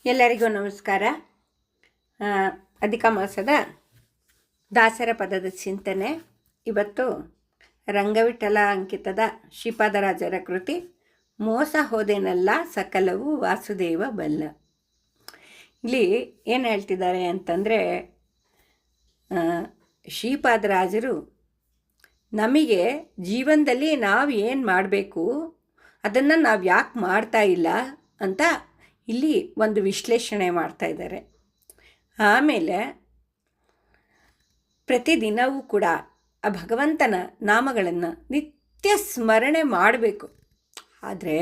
ಎಲ್ಲರಿಗೂ ನಮಸ್ಕಾರ. ಅಧಿಕ ಮಾಸದ ದಾಸರ ಪದದ ಚಿಂತನೆ. ಇವತ್ತು ರಂಗವಿಠಲ ಅಂಕಿತದ ಶ್ರೀಪಾದರಾಜರ ಕೃತಿ ಮೋಸ ಹೋದೆನಲ್ಲ ಸಕಲವು ವಾಸುದೇವ ಬಲ್ಲ. ಇಲ್ಲಿ ಏನು ಹೇಳ್ತಿದ್ದಾರೆ ಅಂತಂದರೆ, ಶ್ರೀಪಾದರಾಜರು ನಮಗೆ ಜೀವನದಲ್ಲಿ ನಾವು ಏನು ಮಾಡಬೇಕು, ಅದನ್ನು ನಾವು ಯಾಕೆ ಮಾಡ್ತಾ ಇಲ್ಲ ಅಂತ ಇಲ್ಲಿ ಒಂದು ವಿಶ್ಲೇಷಣೆ ಮಾಡ್ತಾ ಇದ್ದಾರೆ. ಆಮೇಲೆ ಪ್ರತಿದಿನವೂ ಕೂಡ ಆ ಭಗವಂತನ ನಾಮಗಳನ್ನು ನಿತ್ಯ ಸ್ಮರಣೆ ಮಾಡಬೇಕು. ಆದರೆ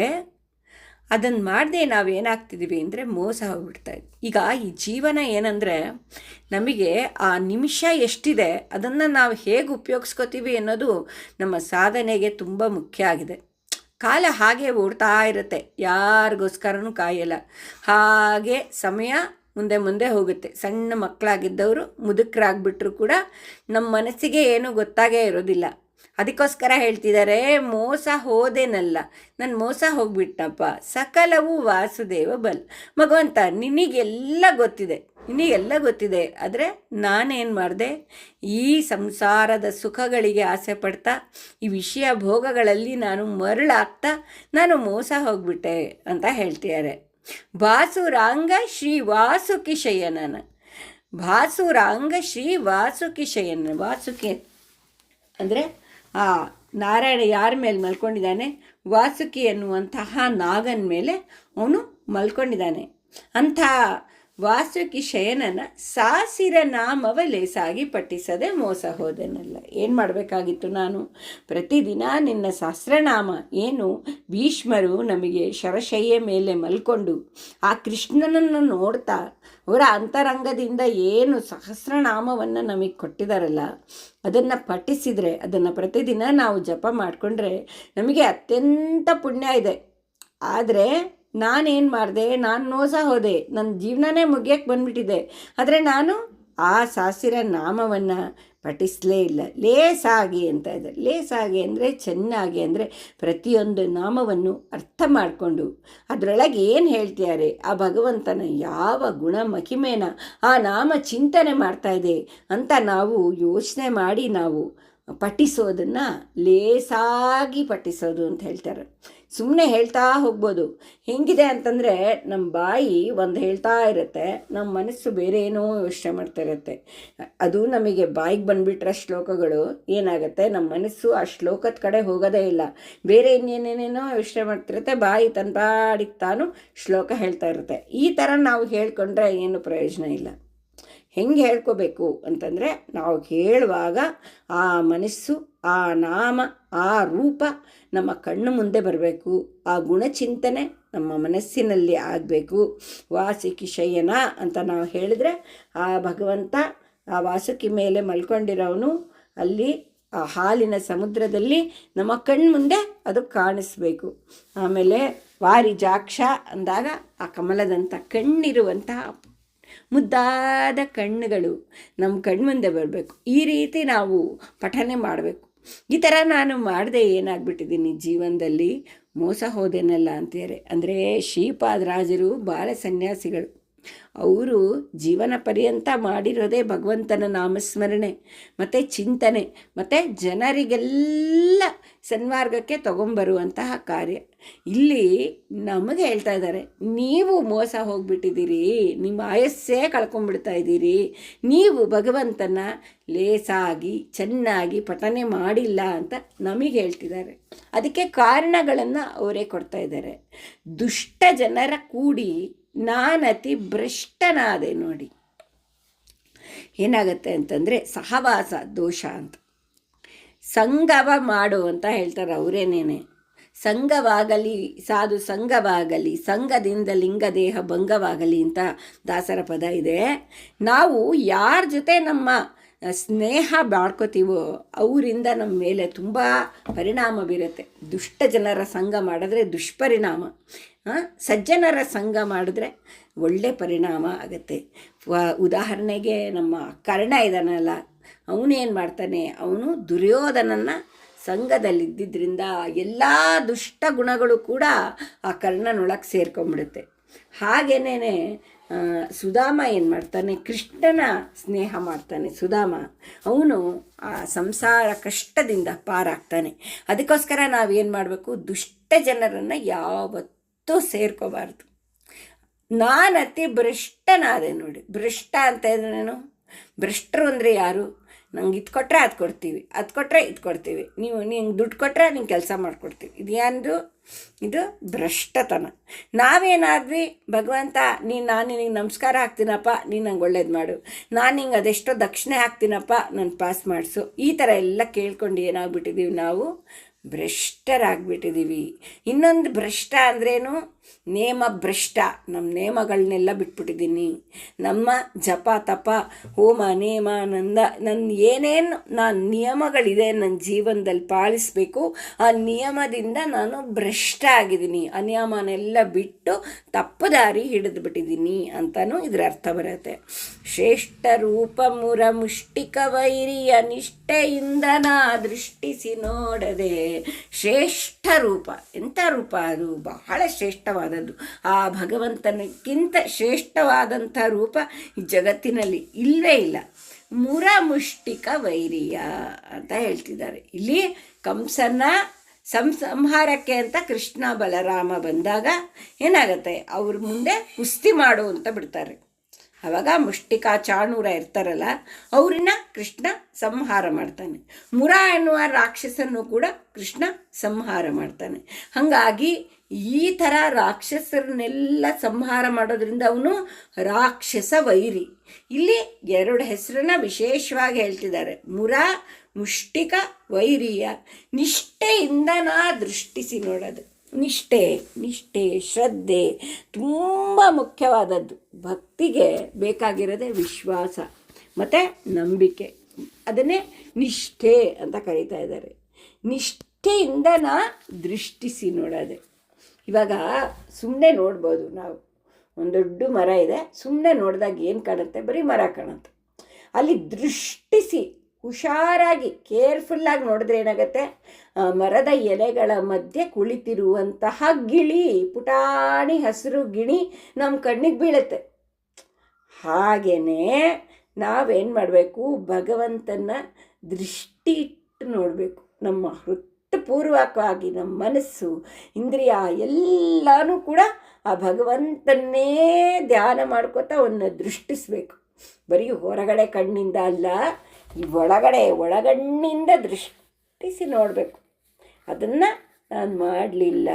ಅದನ್ನು ಮಾಡದೆ ನಾವೇನಾಗ್ತಿದ್ದೀವಿ ಅಂದರೆ ಮೋಸ ಹೋಗ್ಬಿಡ್ತಾಯಿದ್ವಿ. ಈಗ ಈ ಜೀವನ ಏನಂದರೆ, ನಮಗೆ ಆ ನಿಮಿಷ ಎಷ್ಟಿದೆ ಅದನ್ನು ನಾವು ಹೇಗೆ ಉಪಯೋಗಿಸ್ಕೋತೀವಿ ಅನ್ನೋದು ನಮ್ಮ ಸಾಧನೆಗೆ ತುಂಬ ಮುಖ್ಯ ಆಗಿದೆ. ಕಾಲ ಹಾಗೆ ಓಡ್ತಾ ಇರುತ್ತೆ, ಯಾರಿಗೋಸ್ಕರನೂ ಕಾಯಲ್ಲ. ಹಾಗೆ ಸಮಯ ಮುಂದೆ ಮುಂದೆ ಹೋಗುತ್ತೆ. ಸಣ್ಣ ಮಕ್ಕಳಾಗಿದ್ದವರು ಮುದುಕರಾಗ್ಬಿಟ್ರು ಕೂಡ ನಮ್ಮ ಮನಸ್ಸಿಗೆ ಏನೂ ಗೊತ್ತಾಗೇ ಇರೋದಿಲ್ಲ. ಅದಕ್ಕೋಸ್ಕರ ಹೇಳ್ತಿದ್ದಾರೆ, ಮೋಸ ಹೋದೇನಲ್ಲ, ನಾನು ಮೋಸ ಹೋಗ್ಬಿಟ್ಟಪ್ಪ, ಸಕಲವು ವಾಸುದೇವ ಬಲ್. ಭಗವಂತ ನಿನಗೆಲ್ಲ ಗೊತ್ತಿದೆ, ಆದರೆ ನಾನೇನು ಮಾಡಿದೆ, ಈ ಸಂಸಾರದ ಸುಖಗಳಿಗೆ ಆಸೆ ಪಡ್ತಾ, ಈ ವಿಷಯ ಭೋಗಗಳಲ್ಲಿ ನಾನು ಮರಳಾಗ್ತಾ ನಾನು ಮೋಸ ಹೋಗ್ಬಿಟ್ಟೆ ಅಂತ ಹೇಳ್ತಿದ್ದಾರೆ. ಭಾಸುರಾಂಗ ಶ್ರೀ ವಾಸುಕಿ ಶಯನನ, ಭಾಸುರಾಂಗ ಶ್ರೀ ವಾಸುಕಿ ಶಯನ. ವಾಸುಕಿ ಅಂದರೆ ಆ ನಾರಾಯಣ ಯಾರ ಮೇಲೆ ಮಲ್ಕೊಂಡಿದ್ದಾನೆ, ವಾಸುಕಿ ಎನ್ನುವಂತಹ ನಾಗನ ಮೇಲೆ ಅವನು ಮಲ್ಕೊಂಡಿದ್ದಾನೆ. ಅಂಥ ವಾಸುಕಿ ಶಯನನ ಸಾಸಿರ ನಾಮವ ಲೇಸಾಗಿ ಪಠಿಸದೆ ಮೋಸ ಹೋದೆನಲ್ಲ. ಏನು ಮಾಡಬೇಕಾಗಿತ್ತು ನಾನು? ಪ್ರತಿದಿನ ನಿನ್ನ ಸಹಸ್ರನಾಮ, ಏನು ಭೀಷ್ಮರು ನಮಗೆ ಶರಶಯ್ಯ ಮೇಲೆ ಮಲ್ಕೊಂಡು ಆ ಕೃಷ್ಣನನ್ನು ನೋಡ್ತಾ ಅವರ ಅಂತರಂಗದಿಂದ ಏನು ಸಹಸ್ರನಾಮವನ್ನು ನಮಗೆ ಕೊಟ್ಟಿದ್ದಾರಲ್ಲ, ಅದನ್ನು ಪಠಿಸಿದರೆ, ಅದನ್ನು ಪ್ರತಿದಿನ ನಾವು ಜಪ ಮಾಡಿಕೊಂಡ್ರೆ ನಮಗೆ ಅತ್ಯಂತ ಪುಣ್ಯ ಇದೆ. ಆದರೆ ನಾನೇನು ಮಾಡಿದೆ, ನಾನು ಮೋಸ ಹೋದೆ, ನನ್ನ ಜೀವನನೇ ಮುಗಿಯಕ್ಕೆ ಬಂದುಬಿಟ್ಟಿದೆ. ಆದರೆ ನಾನು ಆ ಸಾಸಿರ ನಾಮವನ್ನು ಪಠಿಸಲೇ ಇಲ್ಲ. ಲೇಸಾಗಿ ಅಂತ ಇದೆ. ಲೇಸಾಗಿ ಅಂದರೆ ಚೆನ್ನಾಗಿ, ಅಂದರೆ ಪ್ರತಿಯೊಂದು ನಾಮವನ್ನು ಅರ್ಥ ಮಾಡಿಕೊಂಡು ಅದರೊಳಗೆ ಏನು ಹೇಳ್ತಿದ್ದಾರೆ, ಆ ಭಗವಂತನ ಯಾವ ಗುಣ ಮಹಿಮೇನ ಆ ನಾಮ ಚಿಂತನೆ ಮಾಡ್ತಾ ಇದೆ ಅಂತ ನಾವು ಯೋಚನೆ ಮಾಡಿ ನಾವು ಪಠಿಸೋದನ್ನು ಲೇಸಾಗಿ ಪಠಿಸೋದು ಅಂತ ಹೇಳ್ತಾರೆ. ಸುಮ್ಮನೆ ಹೇಳ್ತಾ ಹೋಗ್ಬೋದು. ಹೆಂಗಿದೆ ಅಂತಂದರೆ, ನಮ್ಮ ಬಾಯಿ ಒಂದು ಹೇಳ್ತಾ ಇರುತ್ತೆ, ನಮ್ಮ ಮನಸ್ಸು ಬೇರೆ ಏನೋ ಯೋಚನೆ ಮಾಡ್ತಾ ಇರುತ್ತೆ. ಅದು ನಮಗೆ ಬಾಯಿಗೆ ಬಂದುಬಿಟ್ರೆ ಶ್ಲೋಕಗಳು ಏನಾಗುತ್ತೆ, ನಮ್ಮ ಮನಸ್ಸು ಆ ಶ್ಲೋಕದ ಕಡೆ ಹೋಗೋದೇ ಇಲ್ಲ, ಬೇರೆ ಇನ್ನೇನೇನೇನೋ ಯೋಚನೆ ಮಾಡ್ತಿರುತ್ತೆ. ಬಾಯಿ ತನ್ನ ಪಾಡಿಗೆ ತಾನು ಶ್ಲೋಕ ಹೇಳ್ತಾ ಇರುತ್ತೆ. ಈ ಥರ ನಾವು ಹೇಳ್ಕೊಂಡ್ರೆ ಏನು ಪ್ರಯೋಜನ ಇಲ್ಲ. ಹೆಂಗೆ ಹೇಳ್ಕೋಬೇಕು ಅಂತಂದರೆ, ನಾವು ಹೇಳುವಾಗ ಆ ಮನಸ್ಸು, ಆ ನಾಮ, ಆ ರೂಪ ನಮ್ಮ ಕಣ್ಣು ಮುಂದೆ ಬರಬೇಕು. ಆ ಗುಣಚಿಂತನೆ ನಮ್ಮ ಮನಸ್ಸಿನಲ್ಲಿ ಆಗಬೇಕು. ವಾಸುಕಿ ಶಯನ ಅಂತ ನಾವು ಹೇಳಿದ್ರೆ, ಆ ಭಗವಂತ ಆ ವಾಸುಕಿ ಮೇಲೆ ಮಲ್ಕೊಂಡಿರೋವನು ಅಲ್ಲಿ ಆ ಹಾಲಿನ ಸಮುದ್ರದಲ್ಲಿ ನಮ್ಮ ಕಣ್ಣು ಮುಂದೆ ಅದು ಕಾಣಿಸ್ಬೇಕು. ಆಮೇಲೆ ವಾರಿಜಾಕ್ಷ ಅಂದಾಗ ಆ ಕಮಲದಂಥ ಕಣ್ಣಿರುವಂತಹ ಮುದ್ದಾದ ಕಣ್ಣುಗಳು ನಮ್ಮ ಕಣ್ಮುಂದೆ ಬರಬೇಕು. ಈ ರೀತಿ ನಾವು ಪಠನೆ ಮಾಡಬೇಕು. ಈ ಥರ ನಾನು ಮಾಡದೆ ಏನಾಗ್ಬಿಟ್ಟಿದ್ದೀನಿ ಜೀವನದಲ್ಲಿ, ಮೋಸ ಹೋದೆನಲ್ಲ ಅಂತಾರೆ. ಅಂದರೆ ಶ್ರೀಪಾದರಾಜರು ಬಾಲ ಸನ್ಯಾಸಿಗಳು. ಅವರು ಜೀವನ ಪರ್ಯಂತ ಮಾಡಿರೋದೇ ಭಗವಂತನ ನಾಮಸ್ಮರಣೆ ಮತ್ತು ಚಿಂತನೆ ಮತ್ತು ಜನರಿಗೆಲ್ಲ ಸನ್ಮಾರ್ಗಕ್ಕೆ ತಗೊಂಬರುವಂತಹ ಕಾರ್ಯ. ಇಲ್ಲಿ ನಮಗೆ ಹೇಳ್ತಾ ಇದ್ದಾರೆ, ನೀವು ಮೋಸ ಹೋಗ್ಬಿಟ್ಟಿದ್ದೀರಿ, ನಿಮ್ಮ ಆಯಸ್ಸೇ ಕಳ್ಕೊಂಡ್ಬಿಡ್ತಾ ಇದ್ದೀರಿ, ನೀವು ಭಗವಂತನ ಲೇಸಾಗಿ ಚೆನ್ನಾಗಿ ಪಠನೆ ಮಾಡಿಲ್ಲ ಅಂತ ನಮಗೆ ಹೇಳ್ತಿದ್ದಾರೆ. ಅದಕ್ಕೆ ಕಾರಣಗಳನ್ನು ಅವರೇ ಕೊಡ್ತಾ ಇದ್ದಾರೆ. ದುಷ್ಟ ಜನರ ಕೂಡಿ ನಾನತಿ ಭ್ರಷ್ಟನಾದೆ. ನೋಡಿ ಏನಾಗತ್ತೆ ಅಂತಂದರೆ, ಸಹವಾಸ ದೋಷ ಅಂತ. ಸಂಗವ ಮಾಡು ಅಂತ ಹೇಳ್ತಾರೆ ಅವರೇನೇನೆ. ಸಂಘವಾಗಲಿ ಸಾಧು ಸಂಘವಾಗಲಿ, ಸಂಘದಿಂದ ಲಿಂಗದೇಹ ಭಂಗವಾಗಲಿ ಅಂತ ದಾಸರ ಪದ ಇದೆ. ನಾವು ಯಾರ ಜೊತೆ ನಮ್ಮ ಸ್ನೇಹ ಮಾಡ್ಕೋತೀವೋ ಅವರಿಂದ ನಮ್ಮ ಮೇಲೆ ತುಂಬ ಪರಿಣಾಮ ಬೀರುತ್ತೆ. ದುಷ್ಟ ಜನರ ಸಂಘ ಮಾಡಿದ್ರೆ ದುಷ್ಪರಿಣಾಮ, ಸಜ್ಜನರ ಸಂಘ ಮಾಡಿದ್ರೆ ಒಳ್ಳೆ ಪರಿಣಾಮ ಆಗುತ್ತೆ. ಉದಾಹರಣೆಗೆ ನಮ್ಮ ಕರ್ಣ ಇದ್ದಾನಲ್ಲ, ಅವನೇನು ಮಾಡ್ತಾನೆ, ಅವನು ದುರ್ಯೋಧನನ ಸಂಘದಲ್ಲಿದ್ದರಿಂದ ಎಲ್ಲ ದುಷ್ಟ ಗುಣಗಳು ಕೂಡ ಆ ಕರ್ಣನೊಳಗೆ ಸೇರ್ಕೊಂಡ್ಬಿಡುತ್ತೆ. ಹಾಗೇನೇ ಸುಧಾಮ ಏನು ಮಾಡ್ತಾನೆ, ಕೃಷ್ಣನ ಸ್ನೇಹ ಮಾಡ್ತಾನೆ ಸುಧಾಮ. ಅವನು ಆ ಸಂಸಾರ ಕಷ್ಟದಿಂದ ಪಾರಾಗ್ತಾನೆ. ಅದಕ್ಕೋಸ್ಕರ ನಾವೇನು ಮಾಡಬೇಕು, ದುಷ್ಟ ಜನರನ್ನು ಯಾವತ್ತೂ ಸೇರ್ಕೋಬಾರ್ದು. ನಾನು ಅತಿ ಭ್ರಷ್ಟನಾದೆ ನೋಡಿ. ಭ್ರಷ್ಟ ಅಂತ ಇದ್ರೇನು? ಭ್ರಷ್ಟರು ಅಂದರೆ ಯಾರು? ನಂಗೆ ಇದು ಕೊಟ್ಟರೆ ಅದು ಕೊಡ್ತೀವಿ, ಅದು ಕೊಟ್ಟರೆ ಇದು ಕೊಡ್ತೀವಿ, ನಿಂಗೆ ದುಡ್ಡು ಕೊಟ್ಟರೆ ನಿಂಗೆ ಕೆಲಸ ಮಾಡಿಕೊಡ್ತೀವಿ. ಇದು ಇದು ಭ್ರಷ್ಟತನ. ನಾವೇನಾದ್ವಿ, ಭಗವಂತ ನಾನು ನಿನಗೆ ನಮಸ್ಕಾರ ಹಾಕ್ತೀನಪ್ಪ, ನೀನು ನಂಗೆ ಒಳ್ಳೇದು ಮಾಡು, ನಾನು ನಿಂಗೆ ಅದೆಷ್ಟೋ ದಕ್ಷಿಣೆ ಹಾಕ್ತೀನಪ್ಪ, ನಾನು ಪಾಸ್ ಮಾಡಿಸು, ಈ ಥರ ಎಲ್ಲ ಕೇಳ್ಕೊಂಡು ಏನಾಗ್ಬಿಟ್ಟಿದ್ದೀವಿ ನಾವು? ಭ್ರಷ್ಟರಾಗ್ಬಿಟ್ಟಿದ್ದೀವಿ. ಇನ್ನೊಂದು ಭ್ರಷ್ಟ ಅಂದ್ರೇನು? ನೇಮ ಭ್ರಷ್ಟ. ನಮ್ಮ ನೇಮಗಳನ್ನೆಲ್ಲ ಬಿಟ್ಬಿಟ್ಟಿದ್ದೀನಿ. ನಮ್ಮ ಜಪ ತಪ ಹೋಮ ನೇಮ ನನ್ನ ಏನೇನು ನಾನು ನಿಯಮಗಳಿದೆ ನನ್ನ ಜೀವನದಲ್ಲಿ ಪಾಲಿಸಬೇಕು, ಆ ನಿಯಮದಿಂದ ನಾನು ಭ್ರಷ್ಟ ಆಗಿದ್ದೀನಿ. ಆ ನಿಯಮನೆಲ್ಲ ಬಿಟ್ಟು ತಪ್ಪು ದಾರಿ ಹಿಡಿದು ಬಿಟ್ಟಿದ್ದೀನಿ ಅಂತಲೂ ಇದರ ಅರ್ಥ ಬರುತ್ತೆ. ಶ್ರೇಷ್ಠ ರೂಪ ಮುರ ಮುಷ್ಟಿಕ ವೈರಿಯ ನಿಷ್ಠೆಯಿಂದ ನಾ ದೃಷ್ಟಿಸಿ ನೋಡದೆ. ಶ್ರೇಷ್ಠ ರೂಪ. ಎಂಥ ರೂಪ ಅದು? ಬಹಳ ಶ್ರೇಷ್ಠವಾದದ್ದು. ಆ ಭಗವಂತನಕ್ಕಿಂತ ಶ್ರೇಷ್ಠವಾದಂಥ ರೂಪ ಈ ಜಗತ್ತಿನಲ್ಲಿ ಇಲ್ಲವೇ ಇಲ್ಲ. ಮುರ ಮುಷ್ಟಿಕ ವೈರಿಯ ಅಂತ ಹೇಳ್ತಿದ್ದಾರೆ. ಇಲ್ಲಿ ಕಂಸನ ಸಂಹಾರಕ್ಕೆ ಅಂತ ಕೃಷ್ಣ ಬಲರಾಮ ಬಂದಾಗ ಏನಾಗುತ್ತೆ, ಅವ್ರ ಮುಂದೆ ಕುಸ್ತಿ ಮಾಡು ಅಂತ ಬಿಡ್ತಾರೆ. ಆವಾಗ ಮುಷ್ಟಿಕಾ ಚಾಣೂರ ಇರ್ತಾರಲ್ಲ, ಅವ್ರನ್ನ ಕೃಷ್ಣ ಸಂಹಾರ ಮಾಡ್ತಾನೆ. ಮುರ ಎನ್ನುವ ರಾಕ್ಷಸನ್ನು ಕೂಡ ಕೃಷ್ಣ ಸಂಹಾರ ಮಾಡ್ತಾನೆ. ಹಾಗಾಗಿ ಈ ಥರ ರಾಕ್ಷಸರನ್ನೆಲ್ಲ ಸಂಹಾರ ಮಾಡೋದ್ರಿಂದ ಅವನು ರಾಕ್ಷಸ ವೈರಿ. ಇಲ್ಲಿ ಎರಡು ಹೆಸರನ್ನ ವಿಶೇಷವಾಗಿ ಹೇಳ್ತಿದ್ದಾರೆ. ಮುರ ಮುಷ್ಟಿಕ ವೈರಿಯ ನಿಷ್ಠೆಯಿಂದ ನಾ ದೃಷ್ಟಿಸಿ ನೋಡೋದು. ನಿಷ್ಠೆ ಶ್ರದ್ಧೆ ತುಂಬ ಮುಖ್ಯವಾದದ್ದು. ಭಕ್ತಿಗೆ ಬೇಕಾಗಿರೋದೇ ವಿಶ್ವಾಸ ಮತ್ತು ನಂಬಿಕೆ. ಅದನ್ನೇ ನಿಷ್ಠೆ ಅಂತ ಕರೀತಾ ಇದ್ದಾರೆ. ನಿಷ್ಠೆಯಿಂದ ನಾ ದೃಷ್ಟಿಸಿ ನೋಡೋದೆ. ಇವಾಗ ಸುಮ್ಮನೆ ನೋಡ್ಬೋದು ನಾವು. ಒಂದು ದೊಡ್ಡ ಮರ ಇದೆ, ಸುಮ್ಮನೆ ನೋಡಿದಾಗ ಏನು ಕಾಣುತ್ತೆ? ಬರೀ ಮರ ಕಾಣುತ್ತೆ. ಅಲ್ಲಿ ದೃಷ್ಟಿಸಿ ಹುಷಾರಾಗಿ ಕೇರ್ಫುಲ್ಲಾಗಿ ನೋಡಿದ್ರೆ ಏನಾಗುತ್ತೆ, ಮರದ ಎಲೆಗಳ ಮಧ್ಯೆ ಕುಳಿತಿರುವಂತಹ ಗಿಳಿ, ಪುಟಾಣಿ ಹಸಿರು ಗಿಣಿ ನಮ್ಮ ಕಣ್ಣಿಗೆ ಬೀಳುತ್ತೆ. ಹಾಗೆಯೇ ನಾವೇನು ಮಾಡಬೇಕು, ಭಗವಂತನ ದೃಷ್ಟಿ ಇಟ್ಟು ನೋಡಬೇಕು. ನಮ್ಮ ಹೃತ್ಪೂರ್ವಕವಾಗಿ ನಮ್ಮ ಮನಸ್ಸು ಇಂದ್ರಿಯ ಎಲ್ಲನೂ ಕೂಡ ಆ ಭಗವಂತನ್ನೇ ಧ್ಯಾನ ಮಾಡ್ಕೋತಾ ಅವನ್ನ ದೃಷ್ಟಿಸಬೇಕು. ಬರೀ ಹೊರಗಡೆ ಕಣ್ಣಿಂದ ಅಲ್ಲ, ಈ ಒಳಗಣ್ಣಿಂದ ದೃಷ್ಟಿಸಿ ನೋಡಬೇಕು. ಅದನ್ನು ನಾನು ಮಾಡಲಿಲ್ಲ.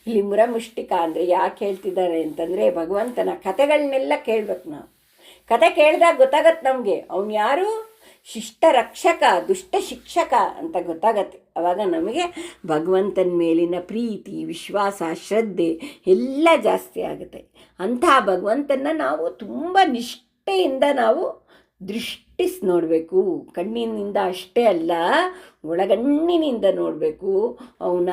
ಇಲ್ಲಿ ಮುರಮುಷ್ಟಿಕ ಅಂದರೆ ಯಾಕೆ ಹೇಳ್ತಿದ್ದಾರೆ ಅಂತಂದರೆ, ಭಗವಂತನ ಕಥೆಗಳನ್ನೆಲ್ಲ ಕೇಳಬೇಕು ನಾವು. ಕತೆ ಕೇಳಿದಾಗ ಗೊತ್ತಾಗತ್ತೆ ನಮಗೆ ಅವನು ಯಾರು, ಶಿಷ್ಟ ರಕ್ಷಕ, ದುಷ್ಟ ಶಿಕ್ಷಕ ಅಂತ ಗೊತ್ತಾಗತ್ತೆ. ಆವಾಗ ನಮಗೆ ಭಗವಂತನ ಮೇಲಿನ ಪ್ರೀತಿ, ವಿಶ್ವಾಸ, ಶ್ರದ್ಧೆ ಎಲ್ಲ ಜಾಸ್ತಿ ಆಗುತ್ತೆ. ಅಂತಹ ಭಗವಂತನ ನಾವು ತುಂಬ ನಿಷ್ಠೆಯಿಂದ ನಾವು ದೃಷ್ಟಿಸಿ ನೋಡಬೇಕು. ಕಣ್ಣಿನಿಂದ ಅಷ್ಟೇ ಅಲ್ಲ, ಒಳಗಣ್ಣಿನಿಂದ ನೋಡಬೇಕು. ಅವನ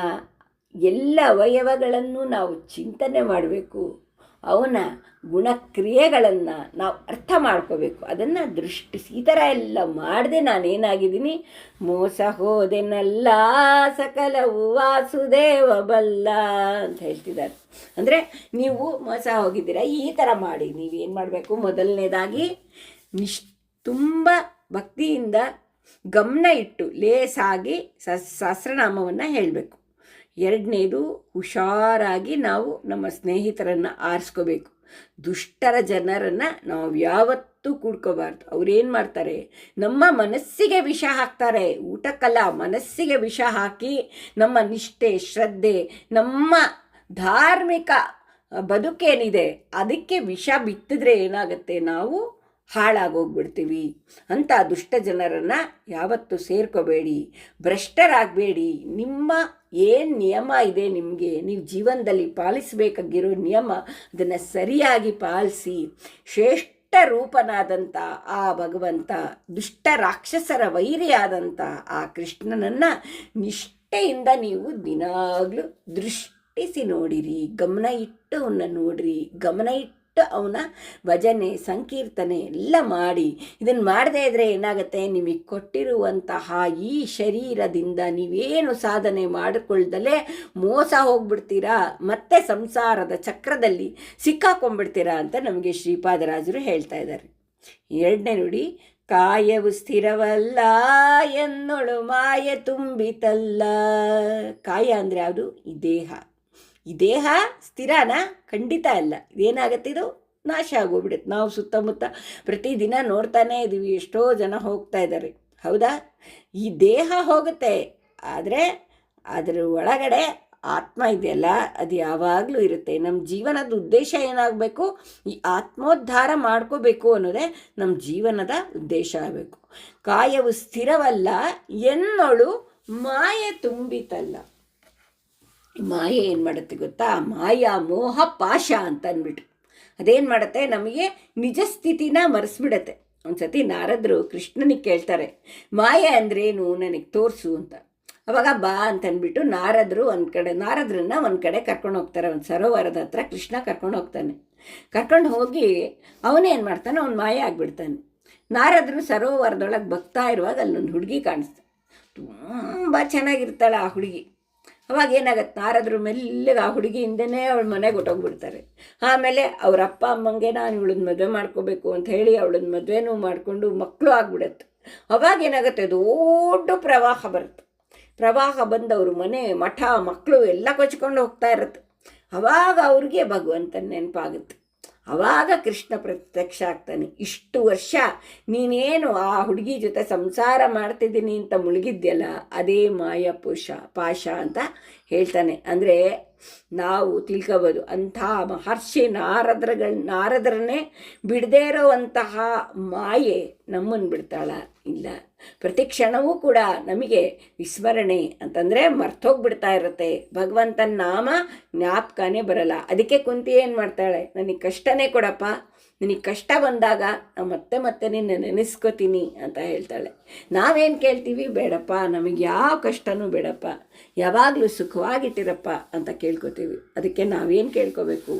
ಎಲ್ಲ ಅವಯವಗಳನ್ನು ನಾವು ಚಿಂತನೆ ಮಾಡಬೇಕು. ಅವನ ಗುಣಕ್ರಿಯೆಗಳನ್ನು ನಾವು ಅರ್ಥ ಮಾಡ್ಕೋಬೇಕು. ಅದನ್ನು ದೃಷ್ಟಿಸಿ. ಈ ಥರ ಎಲ್ಲ ಮಾಡದೆ ನಾನೇನಾಗಿದ್ದೀನಿ, ಮೋಸ ಹೋದೆನಲ್ಲ ಸಕಲವು ವಾಸುದೇವ ಬಲ್ಲ ಅಂತ ಹೇಳ್ತಿದ್ದಾರೆ. ಅಂದರೆ ನೀವು ಮೋಸ ಹೋಗಿದ್ದೀರಾ, ಈ ಥರ ಮಾಡಿ. ನೀವೇನು ಮಾಡಬೇಕು, ಮೊದಲನೇದಾಗಿ ತುಂಬ ಭಕ್ತಿಯಿಂದ ಗಮನ ಇಟ್ಟು ಲೇಸಾಗಿ ಸಹಸ್ರನಾಮವನ್ನು ಹೇಳಬೇಕು. ಎರಡನೇದು, ಹುಷಾರಾಗಿ ನಾವು ನಮ್ಮ ಸ್ನೇಹಿತರನ್ನು ಆರಿಸ್ಕೋಬೇಕು. ದುಷ್ಟರ ಜನರನ್ನು ನಾವು ಯಾವತ್ತೂ ಕೂಡ್ಕೋಬಾರ್ದು. ಅವ್ರೇನು ಮಾಡ್ತಾರೆ, ನಮ್ಮ ಮನಸ್ಸಿಗೆ ವಿಷ ಹಾಕ್ತಾರೆ. ಊಟಕ್ಕಲ್ಲ, ಮನಸ್ಸಿಗೆ ವಿಷ ಹಾಕಿ ನಮ್ಮ ನಿಷ್ಠೆ, ಶ್ರದ್ಧೆ, ನಮ್ಮ ಧಾರ್ಮಿಕ ಬದುಕೇನಿದೆ ಅದಕ್ಕೆ ವಿಷ ಬಿತ್ತಿದ್ರೆ ಏನಾಗುತ್ತೆ, ನಾವು ಹಾಳಾಗೋಗ್ಬಿಡ್ತೀವಿ. ಅಂಥ ದುಷ್ಟ ಜನರನ್ನು ಯಾವತ್ತೂ ಸೇರ್ಕೋಬೇಡಿ, ಭ್ರಷ್ಟರಾಗಬೇಡಿ. ನಿಮ್ಮ ಏನು ನಿಯಮ ಇದೆ, ನಿಮಗೆ ನೀವು ಜೀವನದಲ್ಲಿ ಪಾಲಿಸಬೇಕಾಗಿರೋ ನಿಯಮ, ಅದನ್ನು ಸರಿಯಾಗಿ ಪಾಲಿಸಿ ಶ್ರೇಷ್ಠ ರೂಪನಾದಂಥ ಆ ಭಗವಂತ, ದುಷ್ಟ ರಾಕ್ಷಸರ ವೈರಿಯಾದಂಥ ಆ ಕೃಷ್ಣನನ್ನು ನಿಷ್ಠೆಯಿಂದ ನೀವು ದಿನಾಗಲೂ ದೃಷ್ಟಿಸಿ ನೋಡಿರಿ. ಗಮನ ಇಟ್ಟು ಅವನ್ನ ನೋಡಿರಿ, ಗಮನ ಇಟ್ಟು ಅವನ ಭಜನೆ ಸಂಕೀರ್ತನೆ ಎಲ್ಲ ಮಾಡಿ. ಇದನ್ನು ಮಾಡದೇ ಇದ್ದರೆ ಏನಾಗುತ್ತೆ, ನಿಮಗೆ ಕೊಟ್ಟಿರುವಂತಹ ಈ ಶರೀರದಿಂದ ನೀವೇನು ಸಾಧನೆ ಮಾಡಿಕೊಳ್ದಲೇ ಮೋಸ ಹೋಗ್ಬಿಡ್ತೀರಾ, ಮತ್ತೆ ಸಂಸಾರದ ಚಕ್ರದಲ್ಲಿ ಸಿಕ್ಕಾಕೊಂಡ್ಬಿಡ್ತೀರಾ ಅಂತ ನಮಗೆ ಶ್ರೀಪಾದರಾಜರು ಹೇಳ್ತಾ ಇದ್ದಾರೆ. ಎರಡನೇ ನುಡಿ, ಕಾಯವು ಸ್ಥಿರವಲ್ಲ ಎನ್ನೊಳು ಮಾಯ ತುಂಬಿತಲ್ಲ. ಕಾಯ ಅಂದರೆ ಯಾವುದು? ಈ ದೇಹ. ಈ ದೇಹ ಸ್ಥಿರನಾ? ಖಂಡಿತ ಅಲ್ಲ. ಇದೇನಾಗತ್ತೆ, ಇದು ನಾಶ ಆಗೋಗ್ಬಿಡುತ್ತೆ. ನಾವು ಸುತ್ತಮುತ್ತ ಪ್ರತಿದಿನ ನೋಡ್ತಾನೇ ಇದ್ದೀವಿ, ಎಷ್ಟೋ ಜನ ಹೋಗ್ತಾ ಇದ್ದಾರೆ, ಹೌದಾ? ಈ ದೇಹ ಹೋಗುತ್ತೆ, ಆದರೆ ಅದರ ಒಳಗಡೆ ಆತ್ಮ ಇದೆಯಲ್ಲ, ಅದು ಯಾವಾಗಲೂ ಇರುತ್ತೆ. ನಮ್ಮ ಜೀವನದ ಉದ್ದೇಶ ಏನಾಗಬೇಕು? ಈ ಆತ್ಮೋದ್ಧಾರ ಮಾಡ್ಕೋಬೇಕು ಅನ್ನೋದೇ ನಮ್ಮ ಜೀವನದ ಉದ್ದೇಶ ಆಗಬೇಕು. ಕಾಯವು ಸ್ಥಿರವಲ್ಲ ಎನ್ನೊಳು ಮಾಯೆ ತುಂಬಿತಲ್ಲ. ಮಾಯೆ ಏನು ಮಾಡುತ್ತೆ ಗೊತ್ತಾ? ಮಾಯಾ ಮೋಹ ಪಾಶ ಅಂತ ಅಂದ್ಬಿಟ್ಟು ಅದೇನು ಮಾಡುತ್ತೆ, ನಮಗೆ ನಿಜ ಸ್ಥಿತಿನ ಮರೆಸ್ಬಿಡತ್ತೆ. ಒಂದ್ಸತಿ ನಾರದರು ಕೃಷ್ಣನಿಗೆ ಕೇಳ್ತಾರೆ, ಮಾಯೆ ಅಂದ್ರೇನು ನನಗೆ ತೋರಿಸು ಅಂತ. ಅವಾಗ ಬಾ ಅಂತಂದ್ಬಿಟ್ಟು ನಾರದ್ರನ್ನ ಒಂದು ಕಡೆ ಕರ್ಕೊಂಡು ಹೋಗ್ತಾರೆ. ಒಂದು ಸರೋವರದ ಹತ್ರ ಕೃಷ್ಣ ಕರ್ಕೊಂಡು ಹೋಗ್ತಾನೆ. ಕರ್ಕೊಂಡು ಹೋಗಿ ಅವನೇನು ಮಾಡ್ತಾನೆ, ಅವ್ನು ಮಾಯ ಆಗಿಬಿಡ್ತಾನೆ. ನಾರದರು ಸರೋವರದೊಳಗೆ ಬಗ್ತಾ ಇರುವಾಗ ಅಲ್ಲೊಂದು ಹುಡುಗಿ ಕಾಣಿಸ್ತಾನೆ. ತುಂಬ ಚೆನ್ನಾಗಿರ್ತಾಳೆ ಆ ಹುಡುಗಿ. ಅವಾಗ ಏನಾಗತ್ತೆ, ನಾರದ್ರು ಮೆಲ್ಲಗೆ ಆ ಹುಡುಗಿ ಹಿಂದೆನೇ ಅವಳ ಮನೆಗೆ ಹೊಟ್ಟೋಗ್ಬಿಡ್ತಾರೆ. ಆಮೇಲೆ ಅವ್ರ ಅಪ್ಪ ಅಮ್ಮಂಗೆ ನಾನು ಇವಳನ್ನ ಮದುವೆ ಮಾಡ್ಕೋಬೇಕು ಅಂತ ಹೇಳಿ ಅವಳನ್ನ ಮದುವೆನೂ ಮಾಡಿಕೊಂಡು ಮಕ್ಕಳು ಆಗ್ಬಿಡತ್ತೆ. ಅವಾಗ ಏನಾಗುತ್ತೆ, ದೊಡ್ಡ ಪ್ರವಾಹ ಬರುತ್ತೆ. ಪ್ರವಾಹ ಬಂದವರು ಮನೆ ಮಠ ಮಕ್ಕಳು ಎಲ್ಲ ಕೊಚ್ಕೊಂಡು ಹೋಗ್ತಾ ಇರುತ್ತೆ. ಅವಾಗ ಅವ್ರಿಗೆ ಭಗವಂತನ ನೆನಪಾಗುತ್ತೆ. ಅವಾಗ ಕೃಷ್ಣ ಪ್ರತ್ಯಕ್ಷ ಆಗ್ತಾನೆ. ಇಷ್ಟು ವರ್ಷ ನೀನೇನು ಆ ಹುಡುಗಿ ಜೊತೆ ಸಂಸಾರ ಮಾಡ್ತಿದ್ದೀನಿ ಅಂತ ಮುಳುಗಿದ್ಯಲ್ಲ, ಅದೇ ಮಾಯ ಪಾಶ ಅಂತ ಹೇಳ್ತಾನೆ. ಅಂದರೆ ನಾವು ತಿಳ್ಕೋಬೋದು, ಅಂಥ ಮಹರ್ಷಿ ನಾರದರನ್ನೇ ಬಿಡದೇ ಇರೋವಂತಹ ಮಾಯೆ ನಮ್ಮನ್ನು ಬಿಡ್ತಾಳ? ಇಲ್ಲ. ಪ್ರತಿ ಕ್ಷಣವೂ ಕೂಡ ನಮಗೆ ವಿಸ್ಮರಣೆ ಅಂತಂದರೆ ಮರ್ತೋಗ್ಬಿಡ್ತಾ ಇರುತ್ತೆ. ಭಗವಂತನ ನಾಮ ಜ್ಞಾಪಕನೇ ಬರಲ್ಲ. ಅದಕ್ಕೆ ಕುಂತಿ ಏನು ಮಾಡ್ತಾಳೆ, ನನಗೆ ಕಷ್ಟನೇ ಕೊಡಪ್ಪ, ನಿನಗೆ ಕಷ್ಟ ಬಂದಾಗ ನಾನು ಮತ್ತೆ ಮತ್ತೆ ನಿನ್ನ ನೆನೆಸ್ಕೋತೀನಿ ಅಂತ ಹೇಳ್ತಾಳೆ. ನಾವೇನು ಕೇಳ್ತೀವಿ, ಬೇಡಪ್ಪ ನಮಗೆ ಯಾವ ಕಷ್ಟನೂ ಬೇಡಪ್ಪ, ಯಾವಾಗಲೂ ಸುಖವಾಗಿಟ್ಟಿರಪ್ಪ ಅಂತ ಕೇಳ್ಕೊತೀವಿ. ಅದಕ್ಕೆ ನಾವೇನು ಕೇಳ್ಕೋಬೇಕು,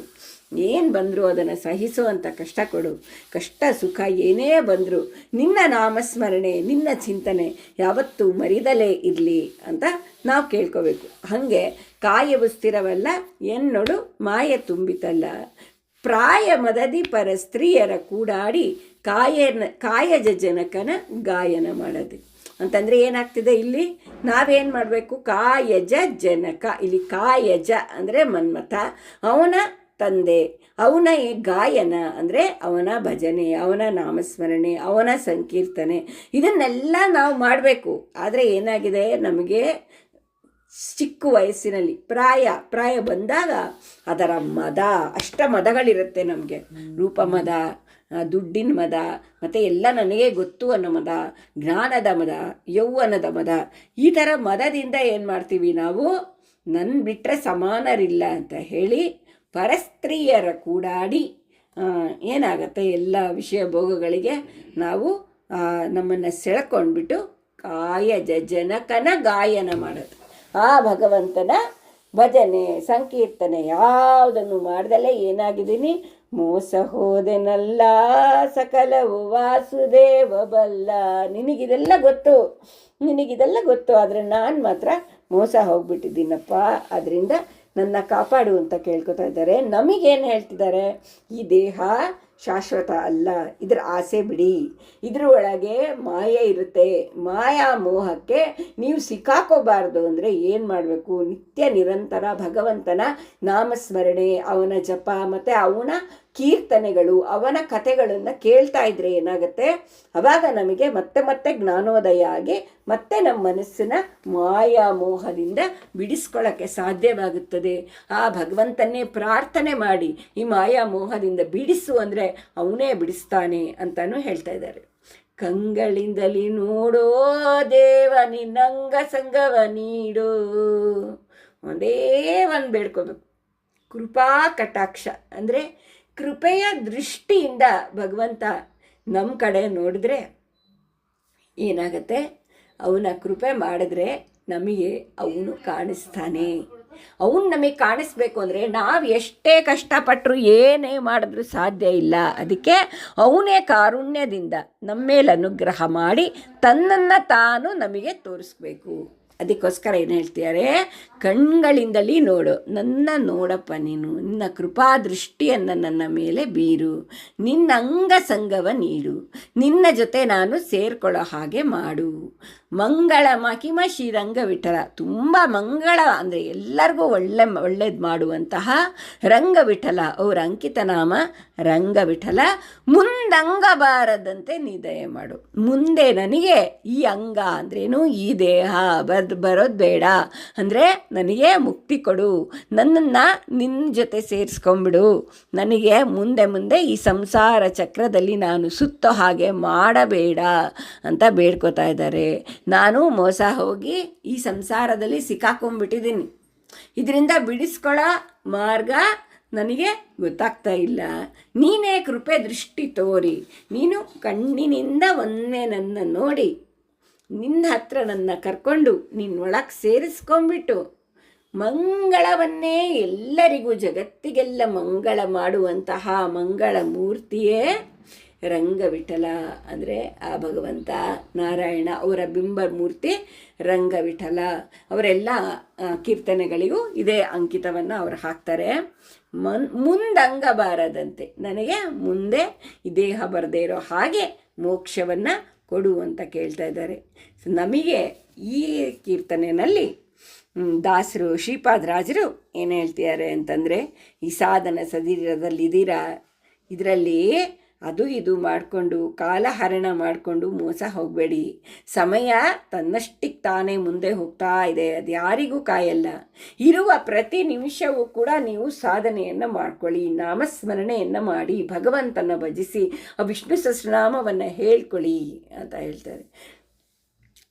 ಏನು ಬಂದರೂ ಅದನ್ನು ಸಹಿಸುವಂಥ ಕಷ್ಟ ಕೊಡು. ಕಷ್ಟ ಸುಖ ಏನೇ ಬಂದರೂ ನಿನ್ನ ನಾಮಸ್ಮರಣೆ ನಿನ್ನ ಚಿಂತನೆ ಯಾವತ್ತೂ ಮರಿದಲೇ ಇರಲಿ ಅಂತ ನಾವು ಕೇಳ್ಕೋಬೇಕು. ಹಾಗೆ ಕಾಯವು ಸ್ಥಿರವಲ್ಲ ಎನ್ನೊಡು ಮಾಯ ತುಂಬಿತಲ್ಲ. ಪ್ರಾಯ ಮದದಿ ಪರ ಸ್ತ್ರೀಯರ ಕೂಡಾಡಿ ಕಾಯಜ ಜನಕನ ಗಾಯನ ಮಾಡದೆ ಅಂತಂದರೆ ಏನಾಗ್ತಿದೆ ಇಲ್ಲಿ? ನಾವೇನು ಮಾಡಬೇಕು? ಕಾಯಜ ಜನಕ. ಇಲ್ಲಿ ಕಾಯಜ ಅಂದರೆ ಮನ್ಮಥ, ಅವನ ತಂದೆ, ಅವನ ಗಾಯನ ಅಂದರೆ ಅವನ ಭಜನೆ, ಅವನ ನಾಮಸ್ಮರಣೆ, ಅವನ ಸಂಕೀರ್ತನೆ, ಇದನ್ನೆಲ್ಲ ನಾವು ಮಾಡಬೇಕು. ಆದರೆ ಏನಾಗಿದೆ, ನಮಗೆ ಚಿಕ್ಕ ವಯಸ್ಸಿನಲ್ಲಿ ಪ್ರಾಯ ಬಂದಾಗ ಅದರ ಮದ, ಅಷ್ಟ ಮದಗಳಿರುತ್ತೆ ನಮಗೆ. ರೂಪ ಮದ, ದುಡ್ಡಿನ ಮದ, ಮತ್ತು ಎಲ್ಲ ನನಗೆ ಗೊತ್ತು ಅನ್ನೋ ಮದ, ಜ್ಞಾನದ ಮದ, ಯೌವನದ ಮದ. ಈ ಥರ ಮದದಿಂದ ಏನು ಮಾಡ್ತೀವಿ ನಾವು, ನನ್ನ ಬಿಟ್ಟರೆ ಸಮಾನರಿಲ್ಲ ಅಂತ ಹೇಳಿ ಪರಸ್ತ್ರೀಯರ ಕೂಡಾಡಿ ಏನಾಗತ್ತೆ, ಎಲ್ಲ ವಿಷಯ ಭೋಗಗಳಿಗೆ ನಾವು ನಮ್ಮನ್ನು ಸೆಳ್ಕೊಂಡ್ಬಿಟ್ಟು ಕಾಯಜ ಜನಕನ ಗಾಯನ ಮಾಡೋದು. ಆ ಭಗವಂತನ ಭಜನೆ ಸಂಕೀರ್ತನೆ ಯಾವುದನ್ನು ಮಾಡ್ದಲೇ ಏನಾಗಿದ್ದೀನಿ, ಮೋಸ ಹೋದೆನಲ್ಲ ಸಕಲವು ವಾಸುದೇವ ಬಲ್ಲ. ನಿನಗಿದೆಲ್ಲ ಗೊತ್ತು, ಆದರೆ ನಾನು ಮಾತ್ರ ಮೋಸ ಹೋಗ್ಬಿಟ್ಟಿದ್ದೀನಪ್ಪ, ಅದರಿಂದ ನನ್ನ ಕಾಪಾಡು ಅಂತ ಕೇಳ್ಕೊತಾ ಇದ್ದಾರೆ. ನಮಗೇನು ಹೇಳ್ತಿದ್ದಾರೆ, ಈ ದೇಹ ಶಾಶ್ವತ ಅಲ್ಲ, ಇದರ ಆಸೆ ಬಿಡಿ, ಇದ್ರ ಒಳಗೆ ಮಾಯೆ ಇರುತ್ತೆ. ಮಾಯಾ ಮೋಹಕ್ಕೆ ನೀವು ಸಿಕ್ಕಾಕೋಬಾರ್ದು ಅಂದರೆ ಏನು ಮಾಡಬೇಕು? ನಿತ್ಯ ನಿರಂತರ ಭಗವಂತನ ನಾಮಸ್ಮರಣೆ, ಅವನ ಜಪ ಮತ್ತು ಅವನ ಕೀರ್ತನೆಗಳು, ಅವನ ಕಥೆಗಳನ್ನು ಕೇಳ್ತಾ ಇದ್ರೆ ಏನಾಗುತ್ತೆ, ಆವಾಗ ನಮಗೆ ಮತ್ತೆ ಮತ್ತೆ ಜ್ಞಾನೋದಯ ಆಗಿ ಮತ್ತೆ ನಮ್ಮ ಮನಸ್ಸಿನ ಮಾಯಾ ಮೋಹದಿಂದ ಬಿಡಿಸ್ಕೊಳ್ಳೋಕ್ಕೆ ಸಾಧ್ಯವಾಗುತ್ತದೆ. ಆ ಭಗವಂತನ್ನೇ ಪ್ರಾರ್ಥನೆ ಮಾಡಿ ಈ ಮಾಯಾ ಮೋಹದಿಂದ ಬಿಡಿಸು ಅಂದರೆ ಅವನೇ ಬಿಡಿಸ್ತಾನೆ ಅಂತಲೂ ಹೇಳ್ತಾ ಇದ್ದಾರೆ. ಕಂಗಳಿಂದಲಿ ನೋಡೋ ದೇವ ನಿನ್ನಂಗ ಸಂಗವ ನೀಡೋ. ಒಂದೇ ಒಂದು ಬೇಡ್ಕೋಬೇಕು, ಕೃಪಾ ಕಟಾಕ್ಷ. ಅಂದರೆ ಕೃಪೆಯ ದೃಷ್ಟಿಯಿಂದ ಭಗವಂತ ನಮ್ಮ ಕಡೆ ನೋಡಿದ್ರೆ ಏನಾಗುತ್ತೆ, ಅವನ ಕೃಪೆ ಮಾಡಿದ್ರೆ ನಮಗೆ ಅವನು ಕಾಣಿಸ್ತಾನೆ. ಅವನು ನಮಗೆ ಕಾಣಿಸ್ಬೇಕು ಅಂದರೆ ನಾವು ಎಷ್ಟೇ ಕಷ್ಟಪಟ್ಟರು ಏನೇ ಮಾಡಿದ್ರೂ ಸಾಧ್ಯ ಇಲ್ಲ. ಅದಕ್ಕೆ ಅವನೇ ಕಾರುಣ್ಯದಿಂದ ನಮ್ಮ ಮೇಲೆ ಅನುಗ್ರಹ ಮಾಡಿ ತನ್ನನ್ನು ತಾನು ನಮಗೆ ತೋರಿಸ್ಬೇಕು. ಅದಕ್ಕೋಸ್ಕರ ಏನು ಹೇಳ್ತಿದ್ದಾರೆ, ಕಣ್ಗಳಿಂದಲೇ ನೋಡು, ನನ್ನ ನೋಡಪ್ಪ ನೀನು, ನಿನ್ನ ಕೃಪಾ ದೃಷ್ಟಿಯನ್ನು ನನ್ನ ಮೇಲೆ ಬೀರು, ನಿನ್ನ ಅಂಗಸಂಗವ ನೀಡು, ನಿನ್ನ ಜೊತೆ ನಾನು ಸೇರ್ಕೊಳ್ಳೋ ಹಾಗೆ ಮಾಡು. ಮಂಗಳ ಮಹಿಮ ಶ್ರೀರಂಗ ವಿಠಲ, ತುಂಬ ಮಂಗಳ ಅಂದರೆ ಎಲ್ಲರಿಗೂ ಒಳ್ಳೇದು ಮಾಡುವಂತಹ ರಂಗ ವಿಠಲ, ಅವರ ಅಂಕಿತ ನಾಮ ರಂಗ ವಿಠಲ. ಮುಂದಂಗ ಬಾರದಂತೆ ನಿದಯ ಮಾಡು. ಮುಂದೆ ನನಗೆ ಈ ಅಂಗ ಅಂದ್ರೇನು, ಈ ದೇಹ ಬರೋದು ಬೇಡ, ಅಂದರೆ ನನಗೆ ಮುಕ್ತಿ ಕೊಡು, ನನ್ನನ್ನು ನಿನ್ನ ಜೊತೆ ಸೇರಿಸ್ಕೊಂಬಿಡು, ನನಗೆ ಮುಂದೆ ಈ ಸಂಸಾರ ಚಕ್ರದಲ್ಲಿ ನಾನು ಸುತ್ತೋ ಹಾಗೆ ಮಾಡಬೇಡ ಅಂತ ಬೇಡ್ಕೋತಾ ಇದ್ದಾರೆ. ನಾನು ಮೋಸ ಹೋಗಿ ಈ ಸಂಸಾರದಲ್ಲಿ ಸಿಕ್ಕಾಕೊಂಡ್ಬಿಟ್ಟಿದ್ದೀನಿ, ಇದರಿಂದ ಬಿಡಿಸ್ಕೊಳ್ಳೋ ಮಾರ್ಗ ನನಗೆ ಗೊತ್ತಾಗ್ತಾ ಇಲ್ಲ. ನೀನೇ ಕೃಪೆ ದೃಷ್ಟಿ ತೋರಿ, ನೀನು ಕಣ್ಣಿನಿಂದ ಒನ್ನೆ ನನ್ನ ನೋಡಿ ನಿನ್ನ ಹತ್ರ ನನ್ನ ಕರ್ಕೊಂಡು ನಿನ್ನೊಳಗೆ ಸೇರಿಸ್ಕೊಂಡ್ಬಿಟ್ಟು ಮಂಗಳವನ್ನೇ ಎಲ್ಲರಿಗೂ ಜಗತ್ತಿಗೆಲ್ಲ ಮಂಗಳ ಮಾಡುವಂತಹ ಮಂಗಳ ಮೂರ್ತಿಯೇ ರಂಗವಿಠಲ. ಅಂದರೆ ಆ ಭಗವಂತ ನಾರಾಯಣ ಅವರ ಬಿಂಬ ಮೂರ್ತಿ ರಂಗವಿಠಲ. ಅವರೆಲ್ಲ ಕೀರ್ತನೆಗಳಿಗೂ ಇದೇ ಅಂಕಿತವನ್ನು ಅವರು ಹಾಕ್ತಾರೆ. ಮುಂದಂಗ ಬಾರದಂತೆ, ನನಗೆ ಮುಂದೆ ಈ ದೇಹ ಬರದೇ ಇರೋ ಹಾಗೆ ಮೋಕ್ಷವನ್ನು ಕೊಡು ಅಂತ ಕೇಳ್ತಾ ಇದ್ದಾರೆ. ನಮಗೆ ಈ ಕೀರ್ತನೆಯಲ್ಲಿ ದಾಸರು ಶ್ರೀಪಾದರಾಜರು ಏನು ಹೇಳ್ತಿದ್ದಾರೆ ಅಂತಂದರೆ, ಈ ಸಾಧನ ಶರೀರದಲ್ಲಿದ್ದೀರಾ, ಇದರಲ್ಲಿ ಅದು ಇದು ಮಾಡಿಕೊಂಡು ಕಾಲಹರಣ ಮಾಡಿಕೊಂಡು ಮೋಸ ಹೋಗಬೇಡಿ. ಸಮಯ ತನ್ನಷ್ಟಕ್ಕೆ ತಾನೇ ಮುಂದೆ ಹೋಗ್ತಾ ಇದೆ, ಅದು ಯಾರಿಗೂ ಕಾಯಲ್ಲ. ಇರುವ ಪ್ರತಿ ನಿಮಿಷವೂ ಕೂಡ ನೀವು ಸಾಧನೆಯನ್ನು ಮಾಡ್ಕೊಳ್ಳಿ, ನಾಮಸ್ಮರಣೆಯನ್ನು ಮಾಡಿ, ಭಗವಂತನ ಭಜಿಸಿ, ಆ ವಿಷ್ಣು ಸಹಸ್ರನಾಮವನ್ನು ಹೇಳ್ಕೊಳ್ಳಿ ಅಂತ ಹೇಳ್ತಾರೆ.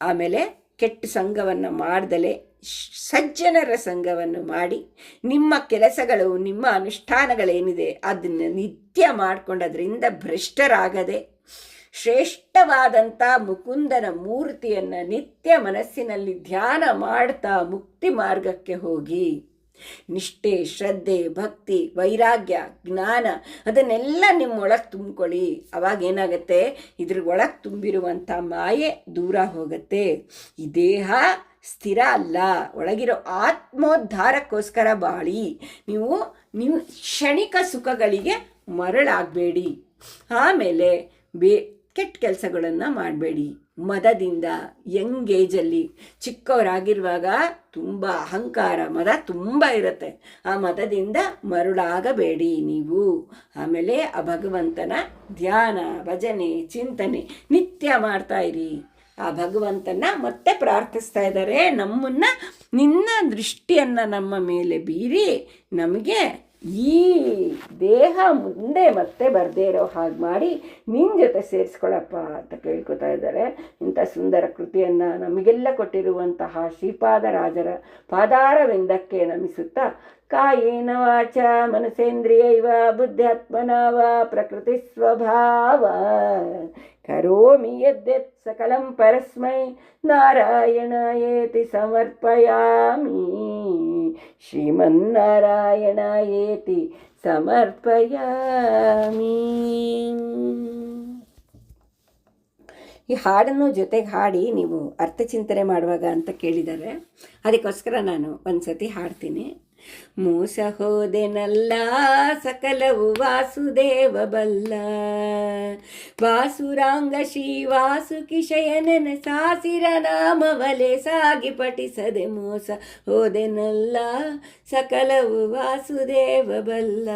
ಆಮೇಲೆ ಕೆಟ್ಟ ಸಂಘವನ್ನು ಮಾಡ್ದಲೆ ಸಜ್ಜನರ ಸಂಘವನ್ನು ಮಾಡಿ, ನಿಮ್ಮ ಕೆಲಸಗಳು ನಿಮ್ಮ ಅನುಷ್ಠಾನಗಳೇನಿದೆ ಅದನ್ನು ನಿತ್ಯ ಮಾಡಿಕೊಂಡು ಅದರಿಂದ ಭ್ರಷ್ಟರಾಗದೆ ಶ್ರೇಷ್ಠವಾದಂಥ ಮುಕುಂದನ ಮೂರ್ತಿಯನ್ನು ನಿತ್ಯ ಮನಸ್ಸಿನಲ್ಲಿ ಧ್ಯಾನ ಮಾಡ್ತಾ ಮುಕ್ತಿ ಮಾರ್ಗಕ್ಕೆ ಹೋಗಿ. ನಿಷ್ಠೆ, ಶ್ರದ್ಧೆ, ಭಕ್ತಿ, ವೈರಾಗ್ಯ, ಜ್ಞಾನ ಅದನ್ನೆಲ್ಲ ನಿಮ್ಮೊಳಗೆ ತುಂಬಿಕೊಳ್ಳಿ. ಅವಾಗೇನಾಗತ್ತೆ, ಇದ್ರ ಒಳಗೆ ತುಂಬಿರುವಂಥ ಮಾಯೆ ದೂರ ಹೋಗುತ್ತೆ. ಈ ದೇಹ ಸ್ಥಿರ ಅಲ್ಲ, ಒಳಗಿರೋ ಆತ್ಮೋದ್ಧಾರಕ್ಕೋಸ್ಕರ ಬಾಳಿ. ನೀವು ಕ್ಷಣಿಕ ಸುಖಗಳಿಗೆ ಮರಳಾಗಬೇಡಿ. ಆಮೇಲೆ ಕೆಟ್ಟ ಕೆಲಸಗಳನ್ನು ಮಾಡಬೇಡಿ. ಮದದಿಂದ ಯಂಗ್ ಏಜಲ್ಲಿ ಚಿಕ್ಕವರಾಗಿರುವಾಗ ತುಂಬ ಅಹಂಕಾರ, ಮದ ತುಂಬ ಇರುತ್ತೆ. ಆ ಮದದಿಂದ ಮರುಳಾಗಬೇಡಿ ನೀವು. ಆಮೇಲೆ ಆ ಭಗವಂತನ ಧ್ಯಾನ, ಭಜನೆ, ಚಿಂತನೆ ನಿತ್ಯ ಮಾಡ್ತಾ ಇರಿ. ಆ ಭಗವಂತನ ಮತ್ತೆ ಪ್ರಾರ್ಥಿಸ್ತಾ ಇದ್ದಾರೆ, ನಮ್ಮನ್ನು ನಿನ್ನ ದೃಷ್ಟಿಯನ್ನು ನಮ್ಮ ಮೇಲೆ ಬೀರಿ ನಮಗೆ ಈ ದೇಹ ಮುಂದೆ ಮತ್ತೆ ಬರದೇ ಇರೋ ಹಾಗೆ ಮಾಡಿ ನಿನ್ನ ಜೊತೆ ಸೇರಿಸ್ಕೊಳಪ್ಪ ಅಂತ ಕೇಳ್ಕೊತಾ ಇದ್ದಾರೆ. ಇಂಥ ಸುಂದರ ಕೃತಿಯನ್ನು ನಮಗೆಲ್ಲ ಕೊಟ್ಟಿರುವಂತಹ ಶ್ರೀಪಾದರಾಜರ ಪಾದಾರವಿಂದಕ್ಕೆ ನಮಿಸುತ್ತಾ, ಕಾಯೇನ ವಾಚ ಮನಸೇಂದ್ರಿಯೈವ ಬುದ್ಧ್ಯಾತ್ಮನಾ ವಾ ಪ್ರಕೃತಿ ಸ್ವಭಾವ ಕರೋಮಿ ಯದ್ಯತ್ ಸಕಲಂ ಪರಸ್ಮೈ ನಾರಾಯಣಾಯೇತಿ ಸಮರ್ಪಯಾಮಿ, ಶ್ರೀಮನ್ನಾರಾಯಣಾಯೇತಿ ಸಮರ್ಪಯಾಮಿ. ಈ ಹಾಡನ್ನು ಜೊತೆಗೆ ಹಾಡಿ ನೀವು ಅರ್ಥಚಿಂತನೆ ಮಾಡುವಾಗ ಅಂತ ಕೇಳಿದ್ದಾರೆ. ಅದಕ್ಕೋಸ್ಕರ ನಾನು ಒಂದು ಸತಿ ಹಾಡ್ತೀನಿ. ಮೋಸ ಹೋದೆನಲ್ಲ ಸಕಲವು ವಾಸುದೇವ ಬಲ್ಲ, ವಾಸುರಾಂಗ ಶ್ರೀ ವಾಸುಕಿ ಶಯನನ ಸಾಸಿರ ನಾಮವಲೆ ಸಾಗಿ ಪಠಿಸದೆ ಮೋಸ ಹೋದೆನಲ್ಲ ಸಕಲವು ವಾಸುದೇವ ಬಲ್ಲ.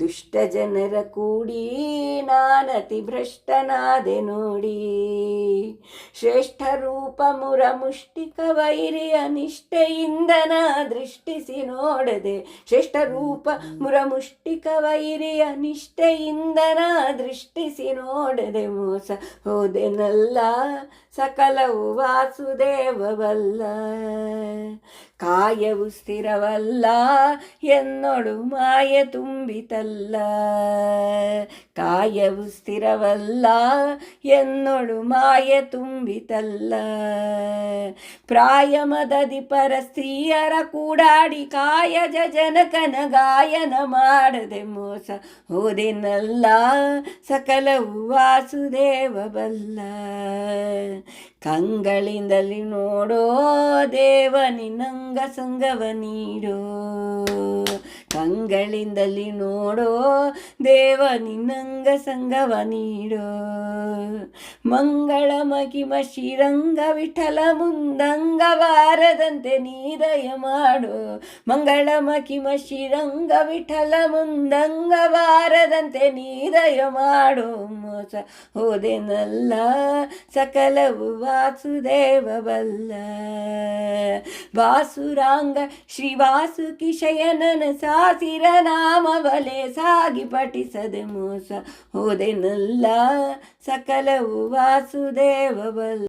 ದುಷ್ಟ ಜನರ ಕೂಡಿ ನಾನತಿ ಭ್ರಷ್ಟನಾದೆ ನೋಡಿ, ಶ್ರೇಷ್ಠ ರೂಪ ಮುರ ಮುಷ್ಟಿಕ ವೈರಿಯ ನಿಷ್ಠೆಯಿಂದನ ದೃಷ್ಟಿಸಿ ನೋಡದೆ, ಶ್ರೇಷ್ಠ ರೂಪ ಮುರ ಮುಷ್ಟಿಕ ವೈರಿಯ ನಿಷ್ಠೆಯಿಂದನ ದೃಷ್ಟಿಸಿ ನೋಡದೆ ಮೋಸ ಹೋದೆನಲ್ಲ ಸಕಲವು ವಾಸುದೇವವಲ್ಲ. ಕಾಯವು ಸ್ಥಿರವಲ್ಲ ಎನ್ನೊಳು ಮಾಯ ತುಂಬಿತಲ್ಲ. ಕಾಯವು ಸ್ಥಿರವಲ್ಲ ಎನ್ನೊಳು ಮಾಯ ತುಂಬಿತಲ್ಲ. ಪ್ರಾಯಮದದಿ ಪರ ಸ್ತ್ರೀಯರ ಕೂಡಾಡಿ ಕಾಯಜ ಜನಕನ ಗಾಯನ ಮಾಡದೆ ಮೋಸ ಹೋದೆನಲ್ಲ. ಸಕಲವು ವಾಸುದೇವ ಬಲ್ಲ. ಕಂಗಳಿಂದಲಿ ನೋಡೋ ದೇವ ನಿನ್ನಂಗ ಸಂಗವ ನೀಡೋ. ಕಂಗಳಿಂದಲಿ ನೋಡೋ ದೇವ ನಿನ್ನಂಗ ಸಂಗವ ನೀಡೋ. ಮಂಗಳ ಮಹಿಮ ಶ್ರೀರಂಗ ವಿಠಲ ಮುಂದಂಗ ಬಾರದಂತೆ ನೀದಯ ಮಾಡೋ. ಮಂಗಳ ಮಹಿಮ ಶ್ರೀರಂಗ ವಿಠಲ ಮುಂದಂಗ ಬಾರದಂತೆ ನೀದಯ ಮಾಡೋ. ಮೋಸ ಹೋದೆನಲ್ಲ ಸಕಲವು ವಾಸುದೇವ ಬಲ್ಲ. ವಾಸುರಾಂಗ ಶ್ರೀ ವಾಸುಕಿ ಶಯನನ ಸಾಸಿರ ನಾಮ ಬಲೆ ಸಾಗಿ ಪಠಿಸದೆ ಮೋಸ ಹೋದೆನಲ್ಲ. ಸಕಲವು ವಾಸುದೇವ ಬಲ್ಲ.